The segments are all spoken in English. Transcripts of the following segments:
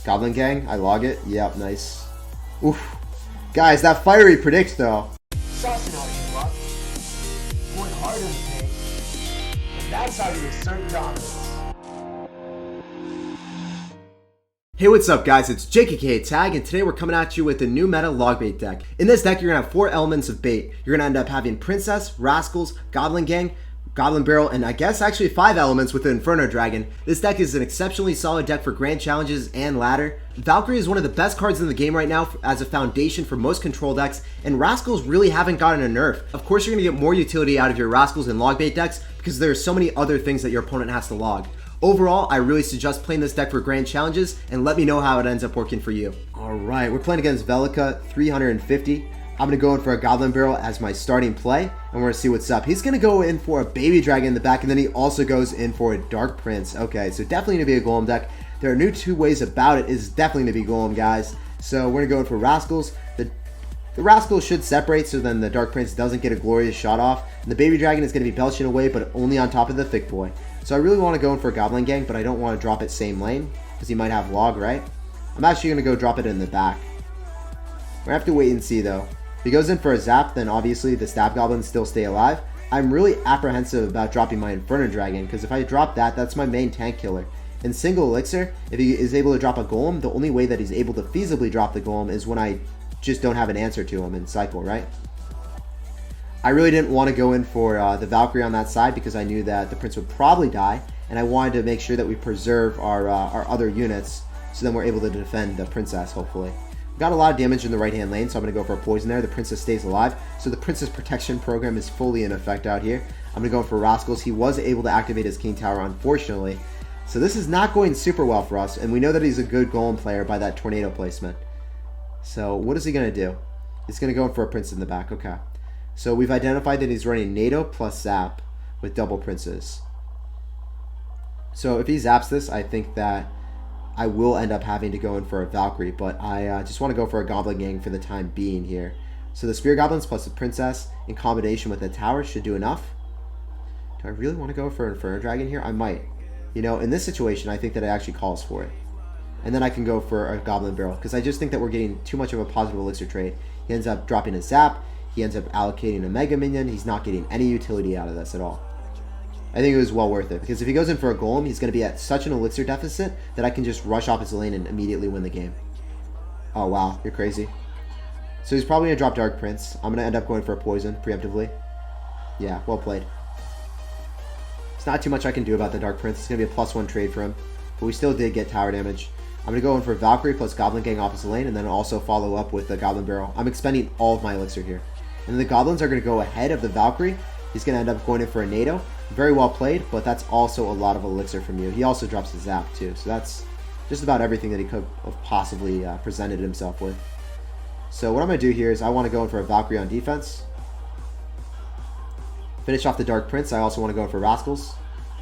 Goblin Gang, I log it. Yep, nice. Oof. Guys, that fiery predict though. Saucing out your luck. Going hard in the paint. And that's how you assert dominance. Hey, what's up guys, it's SirTagCR, and today we're coming at you with a new meta log bait deck. In this deck, you're going to have 4 elements of bait. You're going to end up having Princess, Rascals, Goblin Gang, Goblin Barrel, and I guess actually 5 elements with the Inferno Dragon. This deck is an exceptionally solid deck for grand challenges and ladder. Valkyrie is one of the best cards in the game right now as a foundation for most control decks, and Rascals really haven't gotten a nerf. Of course, you're going to get more utility out of your Rascals and log bait decks because there are so many other things that your opponent has to log. Overall, I really suggest playing this deck for grand challenges, and let me know how it ends up working for you. Alright, we're playing against Velika, 350. I'm going to go in for a Goblin Barrel as my starting play, and we're going to see what's up. He's going to go in for a Baby Dragon in the back, and then he also goes in for a Dark Prince. Okay, so definitely going to be a Golem deck. There are new 2 ways about it. It's definitely going to be Golem, guys. So we're going to go in for Rascals. The Rascals should separate, so then the Dark Prince doesn't get a glorious shot off. And the Baby Dragon is going to be belching away, but only on top of the Thick Boy. So I really want to go in for a Goblin Gang, but I don't want to drop it same lane, because he might have log, right? I'm actually going to go drop it in the back. We're going to have to wait and see, though. If he goes in for a Zap, then obviously the Stab Goblins still stay alive. I'm really apprehensive about dropping my Inferno Dragon, because if I drop that, that's my main tank killer. In single elixir, if he is able to drop a Golem, the only way that he's able to feasibly drop the Golem is when I just don't have an answer to him in cycle, right? I really didn't want to go in for the Valkyrie on that side because I knew that the Prince would probably die, and I wanted to make sure that we preserve our other units so then we're able to defend the Princess, hopefully. We got a lot of damage in the right-hand lane, so I'm going to go for a poison there. The Princess stays alive, so the Princess protection program is fully in effect out here. I'm going to go in for Rascals. He was able to activate his King Tower, unfortunately, so this is not going super well for us, and we know that he's a good Golem player by that Tornado placement. So what is he going to do? He's going to go in for a Prince in the back. Okay. So we've identified that he's running NATO plus Zap with double Princes. So if he zaps this, I think that I will end up having to go in for a Valkyrie, but I just want to go for a Goblin Gang for the time being here. So the Spear Goblins plus the Princess in combination with the Tower should do enough. Do I really want to go for an Inferno Dragon here? I might. You know, in this situation, I think that it actually calls for it. And then I can go for a Goblin Barrel, because I just think that we're getting too much of a positive elixir trade. He ends up dropping a Zap. He ends up allocating a Mega Minion. He's not getting any utility out of this at all. I think it was well worth it, because if he goes in for a Golem, he's going to be at such an elixir deficit that I can just rush off his lane and immediately win the game. Oh, wow. You're crazy. So he's probably going to drop Dark Prince. I'm going to end up going for a Poison preemptively. Yeah, well played. It's not too much I can do about the Dark Prince. It's going to be a +1 trade for him, but we still did get tower damage. I'm going to go in for Valkyrie plus Goblin Gang opposite lane, and then also follow up with the Goblin Barrel. I'm expending all of my elixir here. And then the Goblins are going to go ahead of the Valkyrie. He's going to end up going in for a NATO. Very well played, but that's also a lot of elixir from you. He also drops a Zap too, so that's just about everything that he could have possibly presented himself with. So what I'm going to do here is I want to go in for a Valkyrie on defense. Finish off the Dark Prince. I also want to go in for Rascals.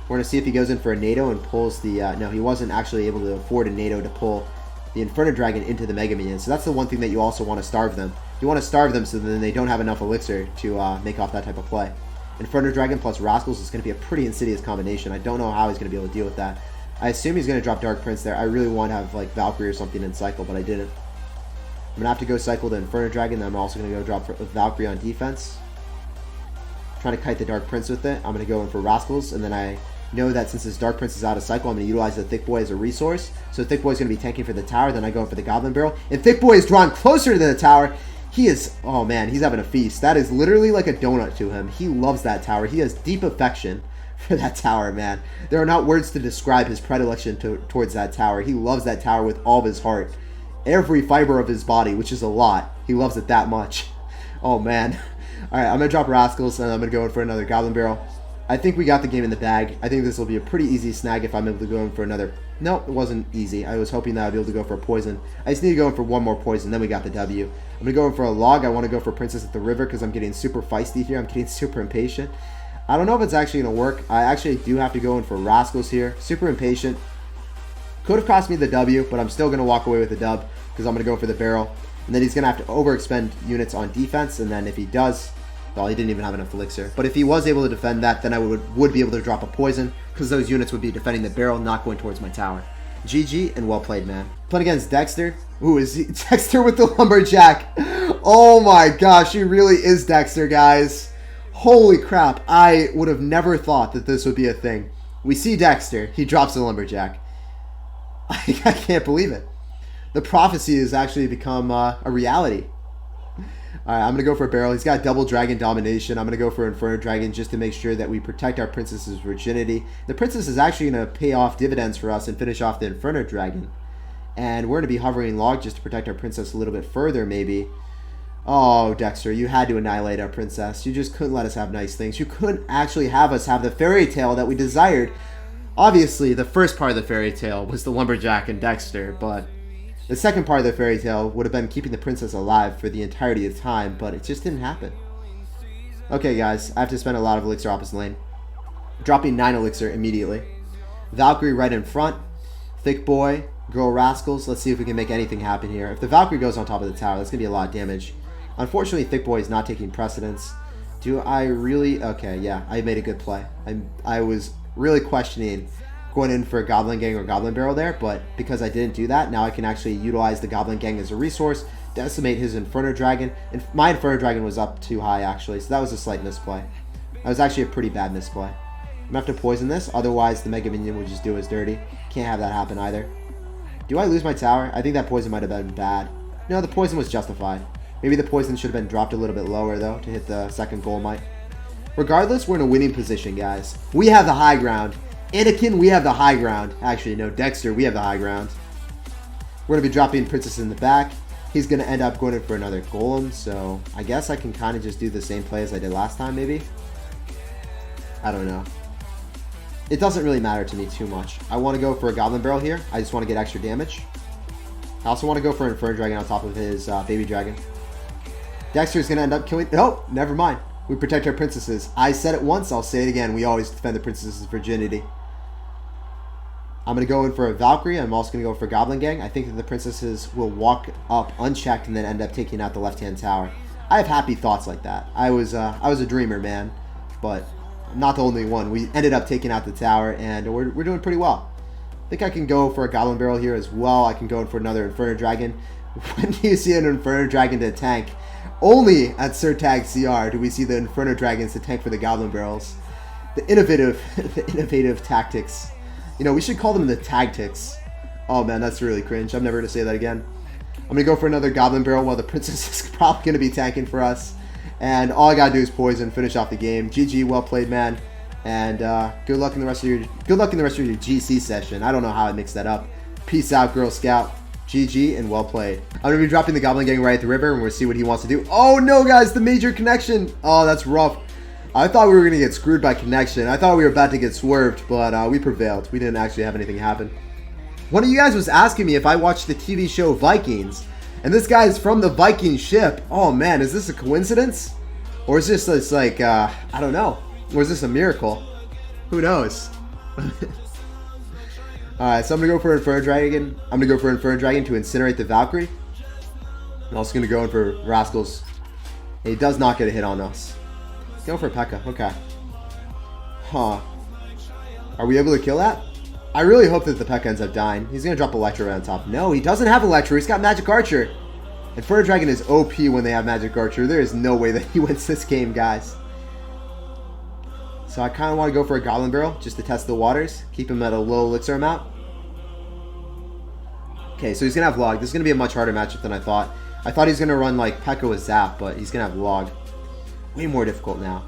We're going to see if he goes in for a NATO and pulls the... no, he wasn't actually able to afford a NATO to pull the Inferno Dragon into the Mega Minion. So that's the one thing that you also want to starve them. You want to starve them so then they don't have enough elixir to make off that type of play. Inferno Dragon plus Rascals is going to be a pretty insidious combination. I don't know how he's going to be able to deal with that. I assume he's going to drop Dark Prince there. I really want to have like Valkyrie or something in cycle, but I didn't. I'm going to have to go cycle the Inferno Dragon, then I'm also going to go drop Valkyrie on defense. Trying to kite the Dark Prince with it. I'm going to go in for Rascals, and then I know that since this Dark Prince is out of cycle, I'm going to utilize the Thick Boy as a resource. So Thick Boy is going to be tanking for the tower, then I go in for the Goblin Barrel. And Thick Boy is drawn closer to the tower. He is, oh man, he's having a feast. That is literally like a donut to him. He loves that tower. He has deep affection for that tower, man. There are not words to describe his predilection towards that tower. He loves that tower with all of his heart. Every fiber of his body, which is a lot. He loves it that much. Oh man. Alright, I'm going to drop Rascals, and I'm going to go in for another Goblin Barrel. I think we got the game in the bag. I think this will be a pretty easy snag if I'm able to go in for another... No, it wasn't easy. I was hoping that I'd be able to go for a Poison. I just need to go in for one more Poison, then we got the W. I'm going to go in for a Log. I want to go for Princess at the River because I'm getting super feisty here. I'm getting super impatient. I don't know if it's actually going to work. I actually do have to go in for Rascals here. Super impatient. Could have cost me the W, but I'm still going to walk away with the dub because I'm going to go for the Barrel. And then he's going to have to overexpend units on defense, and then if he does... Well, he didn't even have enough elixir. But if he was able to defend that, then I would be able to drop a Poison, because those units would be defending the Barrel, not going towards my tower. GG and well played, man. Playing against Dexter. Ooh, is he Dexter with the lumberjack? Oh my gosh, he really is Dexter, guys. Holy crap, I would have never thought that this would be a thing. We see Dexter, he drops the lumberjack. I can't believe it. The prophecy has actually become a reality. Alright, I'm going to go for a barrel. He's got double dragon domination. I'm going to go for Inferno Dragon just to make sure that we protect our princess's virginity. The princess is actually going to pay off dividends for us and finish off the Inferno Dragon. And we're going to be hovering log just to protect our princess a little bit further, maybe. Oh, Dexter, you had to annihilate our princess. You just couldn't let us have nice things. You couldn't actually have us have the fairy tale that we desired. Obviously, the first part of the fairy tale was the lumberjack and Dexter, but the second part of the fairy tale would have been keeping the princess alive for the entirety of time, but it just didn't happen. Okay, guys, I have to spend a lot of elixir opposite lane. Dropping 9 elixir immediately. Valkyrie right in front. Thick boy, girl rascals. Let's see if we can make anything happen here. If the Valkyrie goes on top of the tower, that's going to be a lot of damage. Unfortunately, Thick boy is not taking precedence. Do I really? Okay, yeah, I made a good play. I was really questioning going in for a Goblin Gang or Goblin Barrel there, but because I didn't do that, now I can actually utilize the Goblin Gang as a resource, decimate his Inferno Dragon, and my Inferno Dragon was up too high actually, so that was a slight misplay. That was actually a pretty bad misplay. I'm gonna have to poison this, otherwise the Mega Minion would just do us dirty. Can't have that happen either. Do I lose my tower? I think that poison might have been bad. No, the poison was justified. Maybe the poison should have been dropped a little bit lower though, to hit the second goal mite. Regardless, we're in a winning position, guys. We have the high ground. Anakin, we have the high ground. Actually, no, Dexter, we have the high ground. We're going to be dropping Princess in the back. He's going to end up going in for another golem, so I guess I can kind of just do the same play as I did last time, maybe? I don't know. It doesn't really matter to me too much. I want to go for a Goblin Barrel here. I just want to get extra damage. I also want to go for an Inferno Dragon on top of his baby dragon. Dexter's going to end up killing... Oh, never mind. We protect our princesses. I said it once, I'll say it again. We always defend the princess's virginity. I'm going to go in for a Valkyrie. I'm also going to go for Goblin Gang. I think that the princesses will walk up unchecked and then end up taking out the left-hand tower. I have happy thoughts like that. I was a dreamer, man. But I'm not the only one. We ended up taking out the tower, and we're doing pretty well. I think I can go for a Goblin Barrel here as well. I can go in for another Inferno Dragon. When do you see an Inferno Dragon to tank? Only at SirTagCR do we see the Inferno Dragons to tank for the Goblin Barrels. The innovative tactics. You know, we should call them the tactics. Oh man, that's really cringe. I'm never going to say that again. I'm going to go for another Goblin Barrel while the Princess is probably going to be tanking for us. And all I got to do is poison, finish off the game. GG, well played, man. And good luck in the rest of your GC session. I don't know how I mixed that up. Peace out, Girl Scout. GG and well played. I'm going to be dropping the Goblin Gang right at the river and we'll see what he wants to do. Oh no, guys, the major connection. Oh, that's rough. I thought we were going to get screwed by connection. I thought we were about to get swerved, but we prevailed. We didn't actually have anything happen. One of you guys was asking me if I watched the TV show Vikings, and this guy is from the Viking ship. Oh man, is this a coincidence? Or is this like, I don't know. Or is this a miracle? Who knows? Alright, so I'm going to go for Inferno Dragon. I'm going to go for Inferno Dragon to incinerate the Valkyrie. I'm also going to go in for Rascals. He does not get a hit on us. Go for P.E.K.K.A. Okay. Huh. Are we able to kill that? I really hope that the P.E.K.K.A. ends up dying. He's going to drop Electro right on top. No, he doesn't have Electro. He's got Magic Archer. Inferno Dragon is OP when they have Magic Archer. There is no way that he wins this game, guys. So I kind of want to go for a Goblin Barrel just to test the waters. Keep him at a low elixir amount. Okay, so he's going to have Log. This is going to be a much harder matchup than I thought. I thought he was going to run like P.E.K.K.A. with Zap, but he's going to have Log. Way more difficult now.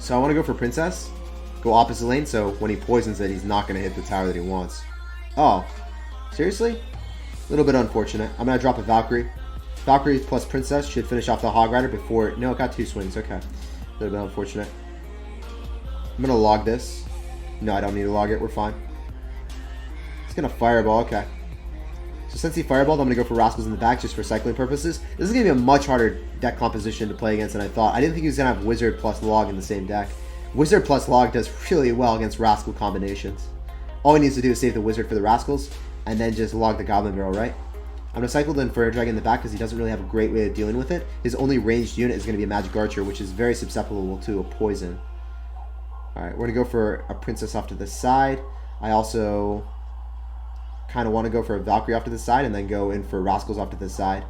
So I want to go for Princess. Go opposite lane, so when he poisons it, he's not going to hit the tower that he wants. Oh. Seriously? A little bit unfortunate. I'm going to drop a Valkyrie. Valkyrie plus Princess should finish off the Hog Rider before... No, it got 2 swings. Okay. A little bit unfortunate. I'm going to log this. No, I don't need to log it. We're fine. It's going to Fireball. Okay. So since he Fireballed, I'm going to go for Rascals in the back just for cycling purposes. This is going to be a much harder deck composition to play against than I thought. I didn't think he was going to have Wizard plus Log in the same deck. Wizard plus Log does really well against Rascal combinations. All he needs to do is save the Wizard for the Rascals and then just log the Goblin Barrel, right? I'm going to cycle the Inferno Dragon in the back because he doesn't really have a great way of dealing with it. His only ranged unit is going to be a Magic Archer, which is very susceptible to a poison. Alright, we're going to go for a princess off to the side. I also kind of want to go for a Valkyrie off to the side and then go in for Rascals off to the side.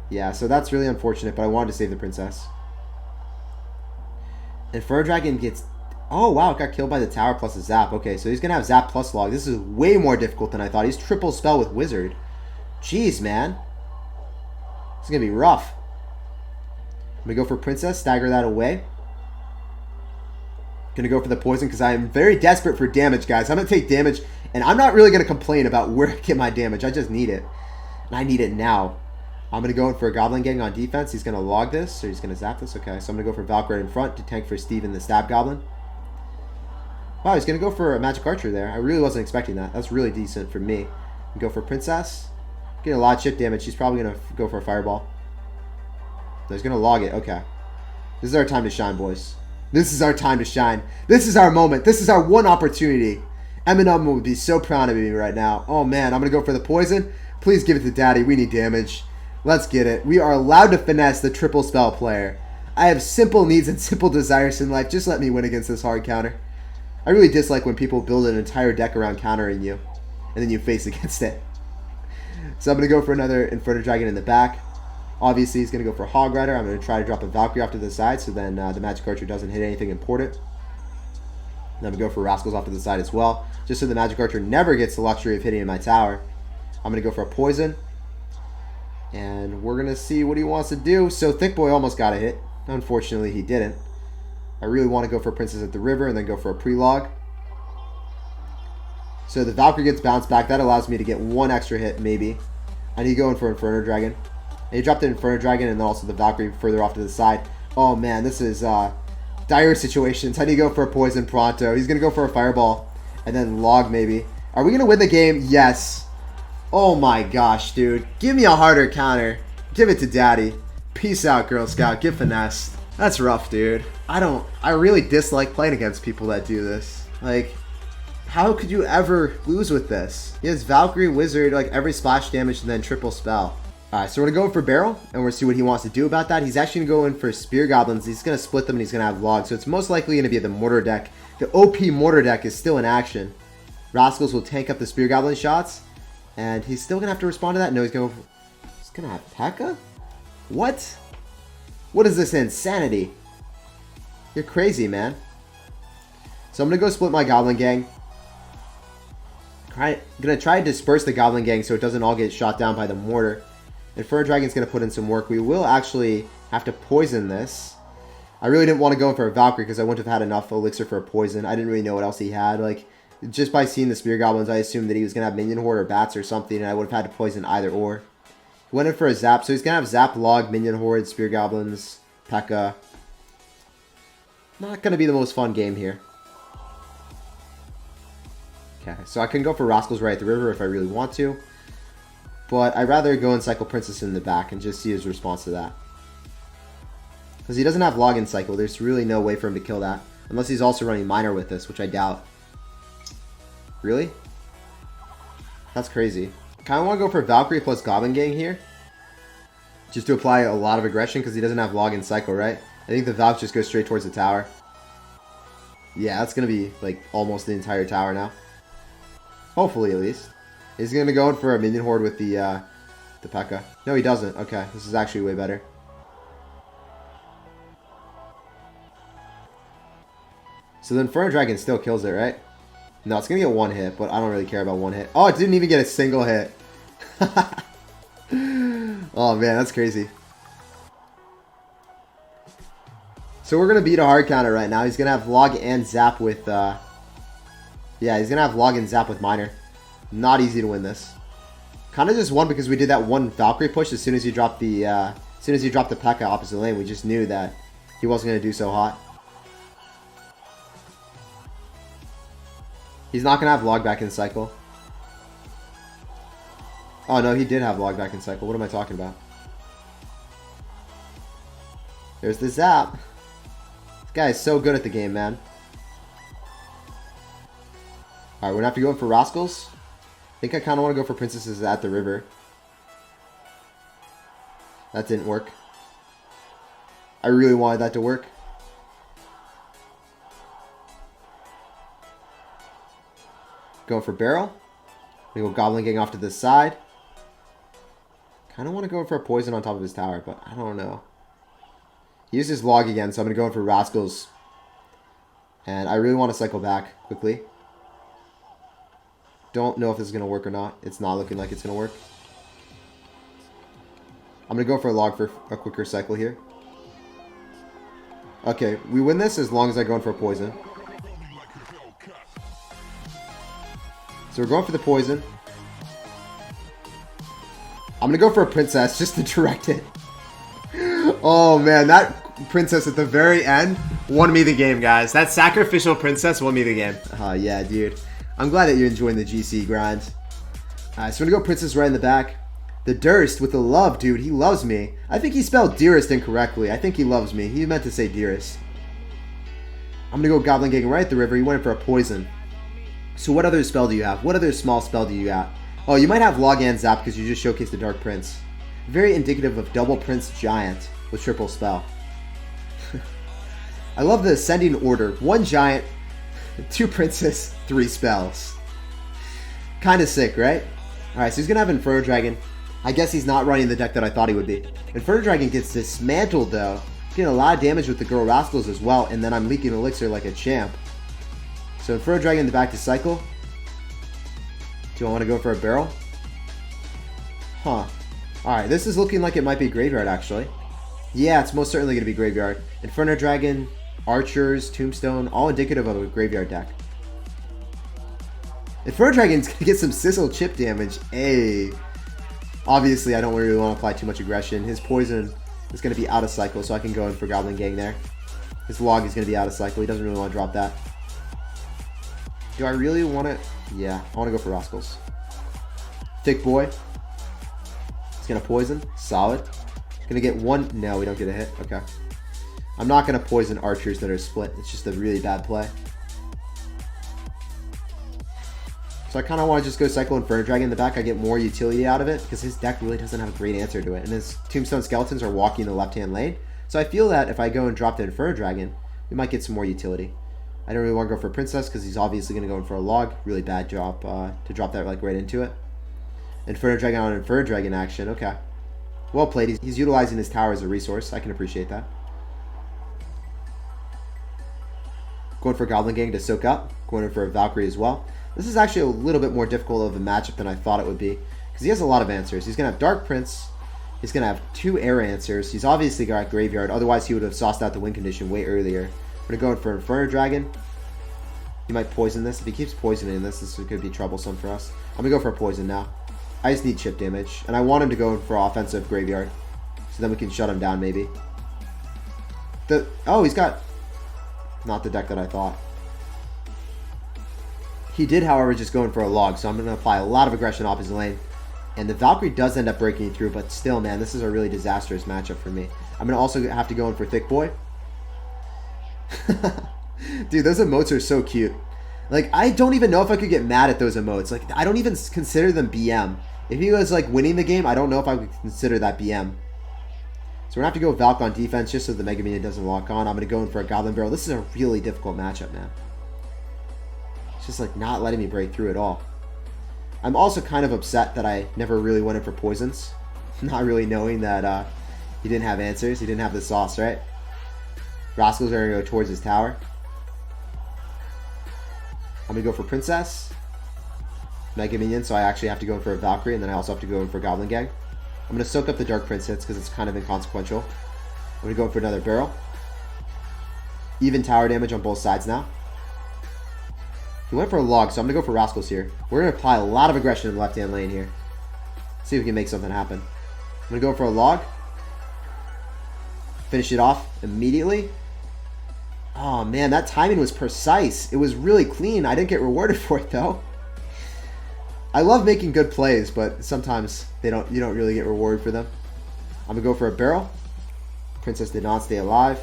Yeah, so that's really unfortunate, but I wanted to save the princess. Inferno Dragon gets... Oh, wow, it got killed by the tower plus a zap. Okay, so he's going to have zap plus log. This is way more difficult than I thought. He's triple spell with wizard. Jeez, man. This is going to be rough. I'm going to go for princess, stagger that away. Going to go for the poison because I am very desperate for damage, guys. I'm going to take damage, and I'm not really going to complain about where I get my damage. I just need it, and I need it now. I'm going to go in for a Goblin Gang on defense. He's going to log this, or he's going to zap this. Okay, so I'm going to go for Valkyrie in front to tank for Steve and the Stab Goblin. Wow, he's going to go for a Magic Archer there. I really wasn't expecting that. That's really decent for me. Go for Princess. Getting a lot of chip damage. He's probably going to go for a Fireball. So he's going to log it. Okay. This is our time to shine, boys. This is our time to shine. This is our moment. This is our one opportunity. Eminem would be so proud of me right now. Oh, man. I'm going to go for the poison. Please give it to Daddy. We need damage. Let's get it. We are allowed to finesse the triple spell player. I have simple needs and simple desires in life. Just let me win against this hard counter. I really dislike when people build an entire deck around countering you, and then you face against it. So I'm going to go for another Inferno Dragon in the back. Obviously, he's going to go for Hog Rider. I'm going to try to drop a Valkyrie off to the side so then the Magic Archer doesn't hit anything important. And I'm going to go for Rascals off to the side as well, just so the Magic Archer never gets the luxury of hitting in my tower. I'm going to go for a Poison. And we're going to see what he wants to do. So Thick Boy almost got a hit. Unfortunately, he didn't. I really want to go for Princess at the River and then go for a Pre-Log. So the Valkyrie gets bounced back. That allows me to get one extra hit, maybe. I need to go in for Inferno Dragon. And he dropped the Inferno Dragon and then also the Valkyrie further off to the side. Oh, man, this is dire situations. I need to go for a Poison pronto. He's going to go for a Fireball and then Log, maybe. Are we going to win the game? Yes. Oh, my gosh, dude. Give me a harder counter. Give it to Daddy. Peace out, Girl Scout. Get finessed. That's rough, dude. I really dislike playing against people that do this. Like, how could you ever lose with this? He has Valkyrie, Wizard, like every splash damage and then triple spell. Alright, so we're going to go in for Barrel, and we're going to see what he wants to do about that. He's actually going to go in for Spear Goblins. He's going to split them, and he's going to have Logs. So it's most likely going to be the Mortar deck. The OP Mortar deck is still in action. Rascals will tank up the Spear Goblin shots, and he's still going to have to respond to that. No, he's going to have P.E.K.K.A? What? What is this insanity? You're crazy, man. So I'm going to go split my Goblin Gang. I'm going to try to disperse the Goblin Gang so it doesn't all get shot down by the Mortar. Inferno Dragon's going to put in some work. We will actually have to poison this. I really didn't want to go in for a Valkyrie because I wouldn't have had enough elixir for a poison. I didn't really know what else he had. Like, just by seeing the Spear Goblins, I assumed that he was going to have Minion Horde or Bats or something, and I would have had to poison either or. He went in for a Zap, so he's going to have Zap, Log, Minion Horde, Spear Goblins, P.E.K.K.A. Not going to be the most fun game here. Okay, so I can go for Rascals right at the river if I really want to. But I'd rather go and cycle Princess in the back and just see his response to that. Because he doesn't have Log in cycle, there's really no way for him to kill that. Unless he's also running Miner with this, which I doubt. Really? That's crazy. I kind of want to go for Valkyrie plus Goblin Gang here. Just to apply a lot of aggression because he doesn't have Log in cycle, right? I think the Valk just goes straight towards the tower. Yeah, that's going to be like almost the entire tower now. Hopefully, at least. He's going to go in for a Minion Horde with the P.E.K.K.A. No, he doesn't. Okay, this is actually way better. So the Inferno Dragon still kills it, right? No, it's going to get one hit, but I don't really care about one hit. Oh, it didn't even get a single hit. Oh, man, that's crazy. So we're going to beat a hard counter right now. He's going to have Log and Zap with... Yeah, he's going to have Log and Zap with Miner. Not easy to win this. Kind of just won because we did that one Valkyrie push as soon as he dropped the P.E.K.K.A opposite lane. We just knew that he wasn't going to do so hot. He's not going to have Log back in cycle. Oh no, he did have Log back in cycle. What am I talking about? There's the Zap. This guy is so good at the game, man. Alright, we're going to have to go in for Rascals. I think I kind of want to go for Princesses at the river. That didn't work. I really wanted that to work. Going for barrel. We go goblin gang off to the side. Kind of want to go for a poison on top of his tower, but I don't know. He uses log again, so I'm going to go in for rascals. And I really want to cycle back quickly. Don't know if this is going to work or not. It's not looking like it's going to work. I'm going to go for a log for a quicker cycle here. Okay, we win this as long as I go in for a poison. So we're going for the poison. I'm going to go for a princess just to direct it. Oh man, that princess at the very end won me the game, guys. That sacrificial princess won me the game. Oh yeah, dude. I'm glad that you're enjoying the GC grind. Alright, so I'm going to go princess right in the back. The Durst with the love, dude. He loves me. I think he spelled dearest incorrectly. I think he loves me. He meant to say dearest. I'm going to go goblin gang right at the river. He went in for a poison. So what other spell do you have? What other small spell do you got? Oh, you might have log and zap because you just showcased the Dark Prince. Very indicative of double Prince Giant with triple spell. I love the ascending order. 1 giant, 2 princess, 3 spells. Kind of sick, right? Alright, so he's going to have Inferno Dragon. I guess he's not running the deck that I thought he would be. Inferno Dragon gets dismantled though. Getting a lot of damage with the girl Rascals as well, and then I'm leaking Elixir like a champ. So Inferno Dragon in the back to cycle. Do I want to go for a barrel? Huh. Alright, this is looking like it might be graveyard actually. Yeah, it's most certainly going to be graveyard. Inferno Dragon, Archers, Tombstone, all indicative of a graveyard deck. Inferno Dragon's going to get some sizzle chip damage. Hey. Obviously, I don't really want to apply too much aggression. His poison is going to be out of cycle, so I can go in for Goblin Gang there. His log is going to be out of cycle. He doesn't really want to drop that. Do I really want to? Yeah, I want to go for Rascals. Thick boy. He's going to poison. Solid. Going to get one. No, we don't get a hit. Okay. I'm not going to poison archers that are split. It's just a really bad play. So I kind of want to just go cycle Inferno Dragon in the back. I get more utility out of it because his deck really doesn't have a great answer to it. And his Tombstone Skeletons are walking the left-hand lane. So I feel that if I go and drop the Inferno Dragon, we might get some more utility. I don't really want to go for Princess because he's obviously going to go in for a log. Really bad drop to drop that like right into it. Inferno Dragon on Inferno Dragon action. Okay. Well played. He's utilizing his tower as a resource. I can appreciate that. Going for Goblin Gang to soak up. Going in for a Valkyrie as well. This is actually a little bit more difficult of a matchup than I thought it would be. Because he has a lot of answers. He's going to have Dark Prince. He's going to have 2 air answers. He's obviously got Graveyard. Otherwise, he would have sauced out the win condition way earlier. We're going to go in for Inferno Dragon. He might poison this. If he keeps poisoning this could be troublesome for us. I'm going to go for a poison now. I just need chip damage. And I want him to go in for offensive Graveyard. So then we can shut him down maybe. Oh, he's got... Not the deck that I thought. He did, however, just go in for a log, so I'm going to apply a lot of aggression off his lane. And the Valkyrie does end up breaking through, but still, man, this is a really disastrous matchup for me. I'm going to also have to go in for Thick Boy. Dude, those emotes are so cute. Like, I don't even know if I could get mad at those emotes. Like, I don't even consider them BM. If he was, like, winning the game, I don't know if I would consider that BM. So we're going to have to go Valk on defense just so the Mega Minion doesn't lock on. I'm going to go in for a Goblin Barrel. This is a really difficult matchup, man. It's just like not letting me break through at all. I'm also kind of upset that I never really went in for poisons. Not really knowing that he didn't have answers. He didn't have the sauce, right? Rascals are going to go towards his tower. I'm going to go for Princess. Mega Minion, so I actually have to go in for a Valkyrie, and then I also have to go in for Goblin Gang. I'm going to soak up the Dark Prince hits because it's kind of inconsequential. I'm going to go in for another barrel. Even tower damage on both sides now. He went for a log, so I'm going to go for Rascals here. We're going to apply a lot of aggression in the left-hand lane here. See if we can make something happen. I'm going to go for a log. Finish it off immediately. Oh, man, that timing was precise. It was really clean. I didn't get rewarded for it, though. I love making good plays, but sometimes you don't really get rewarded for them. I'm going to go for a barrel. Princess did not stay alive.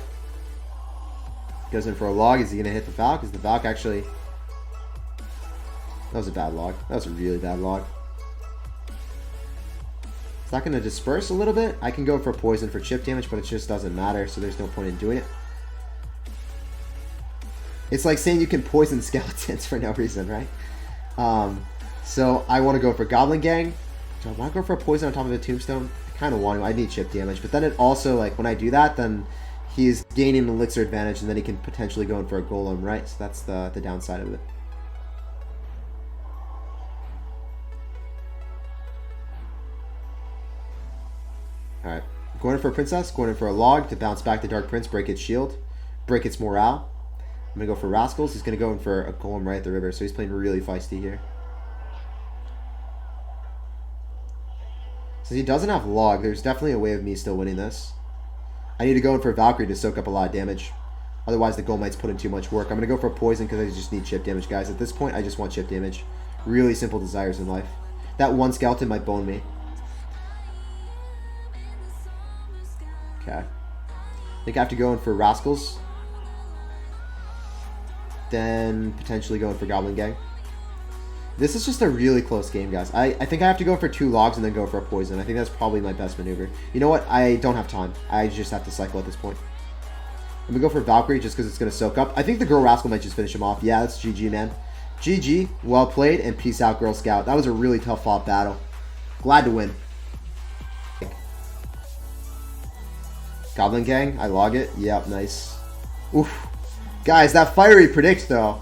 Goes in for a log. Is he going to hit the Valk? Is the Valk actually... That was a bad log. That was a really bad log. Is that going to disperse a little bit? I can go for poison for chip damage, but it just doesn't matter, so there's no point in doing it. It's like saying you can poison skeletons for no reason, right? So I want to go for Goblin Gang. Do I want to go for a poison on top of a tombstone? I kind of want to. I need chip damage. But then it also, like, when I do that, then he's gaining an elixir advantage, and then he can potentially go in for a golem, right? So that's the downside of it. Alright. Going in for a princess, going in for a log to bounce back the Dark Prince, break its shield, break its morale. I'm going to go for Rascals. He's going to go in for a golem right at the river, so he's playing really feisty here. Since he doesn't have log, there's definitely a way of me still winning this. I need to go in for Valkyrie to soak up a lot of damage. Otherwise, the Golem Knight's put in too much work. I'm going to go for poison because I just need chip damage, guys. At this point, I just want chip damage. Really simple desires in life. That one skeleton might bone me. Okay. I think I have to go in for Rascals. Then potentially go in for Goblin Gang. This is just a really close game, guys. I think I have to go for 2 logs and then go for a poison. I think that's probably my best maneuver. You know what? I don't have time. I just have to cycle at this point. I'm going to go for Valkyrie just because it's going to soak up. I think the Girl Rascal might just finish him off. Yeah, that's GG, man. GG, well played, and peace out, Girl Scout. That was a really tough fought battle. Glad to win. Goblin Gang, I log it. Yep, nice. Oof. Guys, that fiery predict, though.